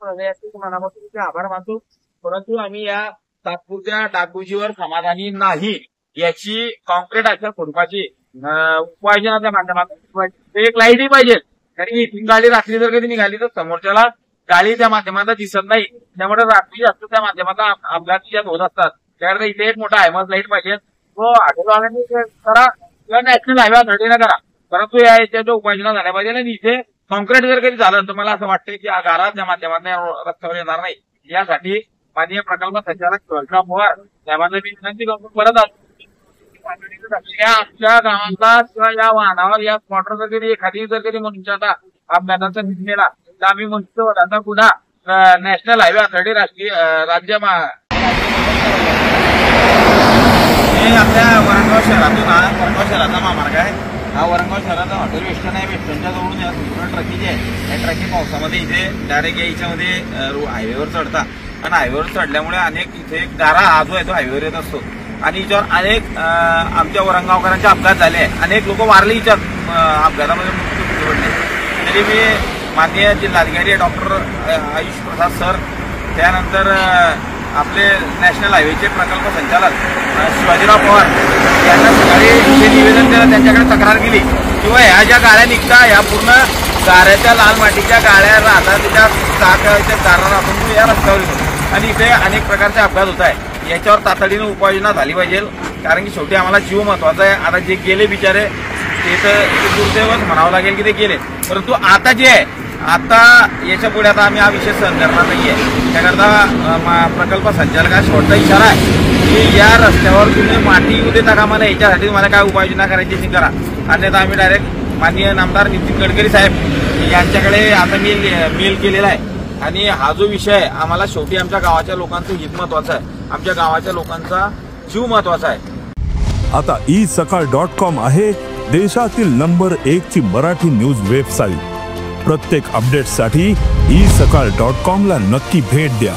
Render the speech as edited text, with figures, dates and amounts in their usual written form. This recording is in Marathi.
मनापासून आभार मानतो, परंतु आम्ही या तात्पुरत्या डागडुजीवर समाधानी नाही. याची कॉन्क्रीट अशा स्वरूपाची उपाययोजनाच्या माध्यमातून एक लाईटही पाहिजे. कारण इथून गाडी रात्री जर कधी निघाली तर समोरच्याला गाडी त्या माध्यमातून दिसत नाही. त्यामुळे रात्री जास्त त्या माध्यमातून अपघात होत असतात. त्याकडे इथे एक मोठा हायमास लाईट पाहिजे. तो आठवड्याने करा किंवा नॅशनल हायवे अथॉरिटीने करा, परंतु या याच्या उपाययोजना झाल्या पाहिजे. आणि इथे कॉन्क्रीट जर कधी झालं तर मला असं वाटतं की गाराच्या माध्यमातून रस्त्यावर येणार नाही. यासाठी माननीय प्रकल्प संचालक शिवाजीराव पवार साहेबांना मी विनंती करतो, परत आमच्या गावाला किंवा या वाहनावर या स्पॉटवर जर कधी एखादी जर कधी मनुष्याचा अपघाताचा दिसलेला तर आम्ही म्हणतो त्यांना पुन्हा नॅशनल हायवे अथॉरिटी राज्य आपल्या वरणगाव शहरातून वरणगाव शहराचा महामार्ग आहे. हा वरणगाव शहराचा हॉटेल वेस्टर्न आहे. वेस्टर्नच्या जवळून या ट्रकी जे आहे या ट्रकी पावसामध्ये इथे डायरेक्ट याच्यामध्ये हायवेवर चढतात आणि हायवेवर चढल्यामुळे अनेक इथे गारा हा जो आहे तो हायवेवर येत असतो आणि याच्यावर अनेक आमच्या वरणगावकरांचे अपघात झाले आहे. अनेक लोक वारले याच्यात अपघातामध्ये मृत्यू पडले. तरी मी माननीय जिल्हाधिकारी डॉक्टर आयुष प्रसाद सर, त्यानंतर आपले नॅशनल हायवेचे प्रकल्प संचालक शिवाजीराव पवार यांना सकाळी हे निवेदन केलं, त्यांच्याकडे तक्रार केली किंवा ह्या ज्या गाड्या निघतात या पूर्ण गाड्याच्या लाल मातीच्या गाड्या राहतात, त्याच्या चाकाच्या गाड्या राहून या रस्त्यावर येतो आणि इथे अनेक प्रकारचे अपघात होत आहे. याच्यावर तातडीने उपाययोजना झाली पाहिजे. कारण की शेवटी आम्हाला जीव महत्वाचा आहे. आता जे गेले बिचारे ते तर दुर्दैवच म्हणावं लागेल की ते गेले, परंतु आता जे आहे आता याच्या पुढे आता आम्ही हा विषय सहन करणार नाहीये. त्याकरता प्रकल्प संचालकाचा शेवटचा इशारा आहे की या रस्त्यावर तुम्ही माती येऊ देता कामा नये. याच्यासाठी तुम्हाला काय उपाययोजना करायची ती करा, अन्यथा आम्ही डायरेक्ट माननीय नामदार नितीन गडकरी साहेब यांच्याकडे आता मेल केलेला आहे. आणि हा जो विषय आहे आम्हाला शेवटी आमच्या गावाच्या लोकांचं हित महत्वाचं आहे, आमच्या गावाच्या लोकांचा जीव महत्वाचा आहे. आता isakal.com आहे देशातील नंबर 1 ची मराठी न्यूज वेबसाईट. प्रत्येक अपडेटसाठी isakal.com ला नक्की भेट द्या.